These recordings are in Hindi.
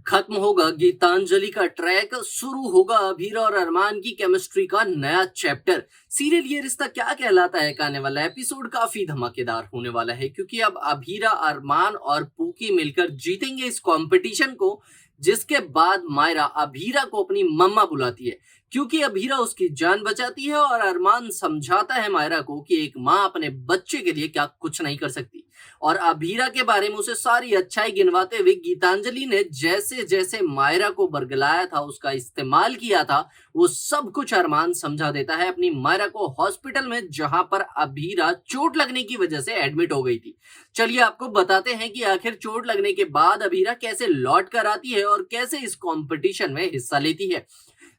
खत्म होगा गीतांजलि का ट्रैक, शुरू होगा अभीरा और अरमान की केमिस्ट्री का नया चैप्टर। सीरियल ये रिश्ता क्या कहलाता है का आने वाला एपिसोड काफी धमाकेदार होने वाला है, क्योंकि अब अभीरा, अरमान और पूकी मिलकर जीतेंगे इस कंपटीशन को। जिसके बाद मायरा अभीरा को अपनी मम्मा बुलाती है, क्योंकि अभीरा उसकी जान बचाती है और अरमान समझाता है मायरा को कि एक माँ अपने बच्चे के लिए क्या कुछ नहीं कर सकती। और अभीरा के बारे में उसे सारी अच्छाई गिनवाते हुए गीतांजलि ने जैसे जैसे मायरा को बरगलाया था, उसका इस्तेमाल किया था, वो सब कुछ अरमान समझा देता है अपनी मायरा को हॉस्पिटल में, जहां पर अभीरा चोट लगने की वजह से एडमिट हो गई थी। चलिए आपको बताते हैं कि आखिर चोट लगने के बाद अभीरा कैसे लौट कर आती है और कैसे इस कंपटीशन में हिस्सा लेती है।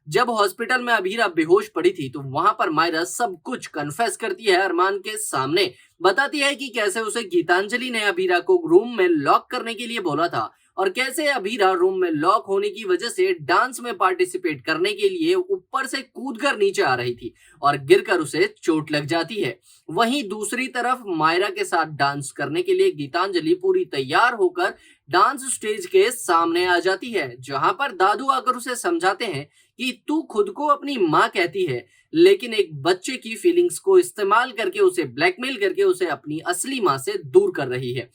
जब हॉस्पिटल में अभीरा बेहोश पड़ी थी तो वहां पर मायरा सब कुछ कन्फेस करती है अरमान के सामने। बताती है कि कैसे उसे गीतांजलि ने अभीरा को रूम में लॉक करने के लिए बोला था और कैसे अभीरा रूम में लॉक होने की वजह से डांस में पार्टिसिपेट करने के लिए ऊपर से कूदकर नीचे आ रही थी और गिरकर उसे चोट लग जाती है। वहीं दूसरी तरफ मायरा के साथ डांस करने के लिए गीतांजलि पूरी तैयार होकर डांस स्टेज के सामने आ जाती है, जहां पर दादू आकर उसे समझाते हैं कि तू खुद को अपनी माँ कहती है, लेकिन एक बच्चे की फीलिंग्स को इस्तेमाल करके, उसे ब्लैकमेल करके उसे अपनी असली माँ से दूर कर रही है।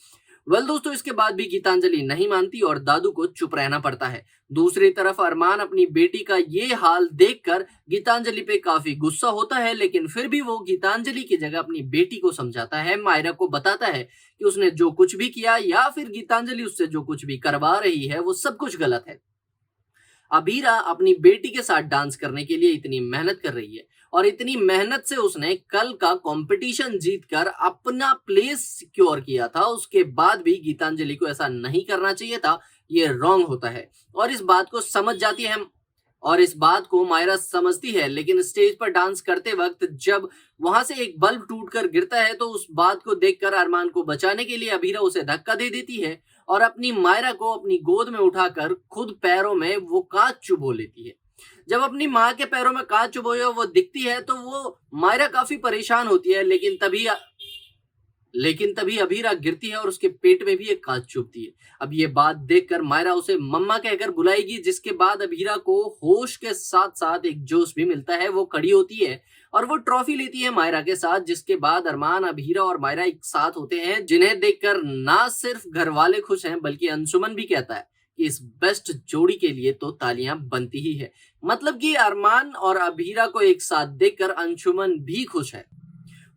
वेल दोस्तों, इसके बाद भी गीतांजलि नहीं मानती और दादू को चुप रहना पड़ता है। दूसरी तरफ अरमान अपनी बेटी का ये हाल देखकर गीतांजलि पे काफी गुस्सा होता है, लेकिन फिर भी वो गीतांजलि की जगह अपनी बेटी को समझाता है, मायरा को बताता है कि उसने जो कुछ भी किया या फिर गीतांजलि उससे जो कुछ भी करवा रही है वो सब कुछ गलत है। अबीरा अपनी बेटी के साथ डांस करने के लिए इतनी मेहनत कर रही है और इतनी मेहनत से उसने कल का कंपटीशन जीतकर अपना प्लेस सिक्योर किया था। उसके बाद भी गीतांजलि को ऐसा नहीं करना चाहिए था, ये रॉन्ग होता है और इस बात को समझ जाती है और इस बात को मायरा समझती है। लेकिन स्टेज पर डांस करते वक्त जब वहां से एक बल्ब टूटकर गिरता है तो उस बात को देखकर अरमान को बचाने के लिए अभीरा उसे धक्का दे देती है और अपनी मायरा को अपनी गोद में उठाकर खुद पैरों में वो कांच चुभो लेती है। जब अपनी माँ के पैरों में कांच चुभोए वो दिखती है तो वो मायरा काफी परेशान होती है, लेकिन तभी अभीरा गिरती है और उसके पेट में भी एक कांच चुभती है। अब ये बात देखकर मायरा उसे मम्मा कहकर बुलाएगी, जिसके बाद अभीरा को होश के साथ साथ एक जोश भी मिलता है। वो खड़ी होती है और वो ट्रॉफी लेती है मायरा के साथ, जिसके बाद अरमान, अभीरा और मायरा एक साथ होते हैं, जिन्हें देखकर ना सिर्फ घर वाले खुश हैं बल्कि अंशुमन भी कहता है कि इस बेस्ट जोड़ी के लिए तो तालियां बनती ही है। मतलब कि अरमान और अभीरा को एक साथ देखकर अंशुमन भी खुश है।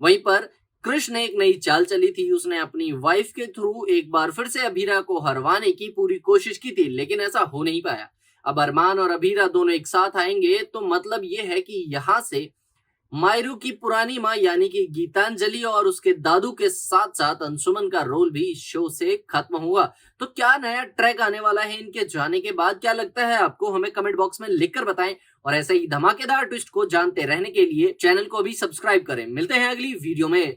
वहीं पर कृष्ण ने एक नई चाल चली थी, उसने अपनी वाइफ के थ्रू एक बार फिर से अभीरा को हरवाने की पूरी कोशिश की थी, लेकिन ऐसा हो नहीं पाया। अब अरमान और अभीरा दोनों एक साथ आएंगे तो मतलब ये है कि यहाँ से मायरू की पुरानी माँ यानी कि गीतांजलि और उसके दादू के साथ साथ अंशुमन का रोल भी इस शो से खत्म हुआ। तो क्या नया ट्रैक आने वाला है इनके जाने के बाद, क्या लगता है आपको? हमें कमेंट बॉक्स में लिखकर बताएं और ऐसे ही धमाकेदार ट्विस्ट को जानते रहने के लिए चैनल को भी सब्सक्राइब करें। मिलते हैं अगली वीडियो में।